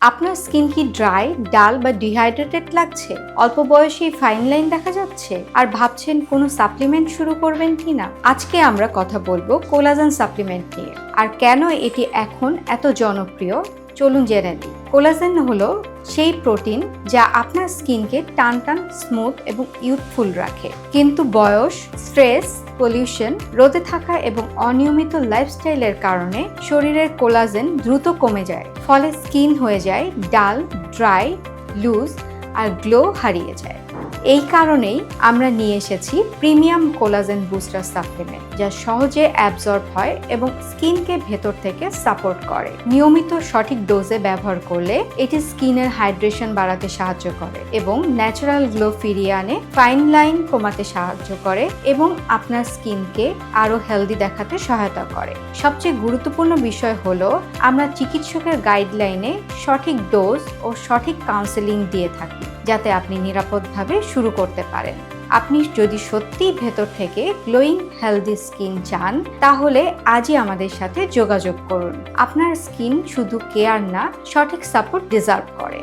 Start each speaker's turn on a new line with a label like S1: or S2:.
S1: আপনার স্কিন কি ড্রাই, ডাল বা ডিহাইড্রেটেড লাগছে? অল্প বয়সেই ফাইন লাইন দেখা যাচ্ছে আর ভাবছেন কোনো সাপ্লিমেন্ট শুরু করবেন কিনা? আজকে আমরা কথা বলবো কোলাজেন সাপ্লিমেন্ট নিয়ে আর কেন এটি এখন এত জনপ্রিয়। চলুন জেনে নিই। কোলাজেন হলো সেই প্রোটিন যা আপনার স্কিনকে টান টান, স্মুথ এবং ইউথফুল রাখে। কিন্তু বয়স, স্ট্রেস, পলিউশন, রোদে থাকা এবং অনিয়মিত লাইফস্টাইলের কারণে শরীরের কোলাজেন দ্রুত কমে যায়। ফলে স্কিন হয়ে যায় ডাল, ড্রাই, লুজ আর গ্লো হারিয়ে যায়। এই কারণেই আমরা নিয়ে এসেছি প্রিমিয়াম কোলাজেন বুস্টার সাপ্লিমেন্ট, যা সহজে অ্যাবজর্ব হয় এবং স্কিনকে ভেতর থেকে সাপোর্ট করে। নিয়মিত সঠিক ডোজে ব্যবহার করলে এটি স্কিনের হাইড্রেশন বাড়াতে সাহায্য করে এবং ন্যাচারাল গ্লো ফিরিয়ে আনে, ফাইন লাইন কমাতে সাহায্য করে এবং আপনার স্কিনকে আরো হেলদি দেখাতে সহায়তা করে। সবচেয়ে গুরুত্বপূর্ণ বিষয় হলো আমরা চিকিৎসকের গাইডলাইনে সঠিক ডোজ ও সঠিক কাউন্সেলিং দিয়ে থাকি, যাতে আপনি নিরাপদভাবে শুরু করতে পারেন। আপনি যদি সত্যিই ভেতর থেকে গ্লোয়িং হেলদি স্কিন চান, তাহলে আজই আমাদের সাথে যোগাযোগ করুন। আপনার স্কিন শুধু কেয়ার না, সঠিক সাপোর্ট ডিজার্ভ করে।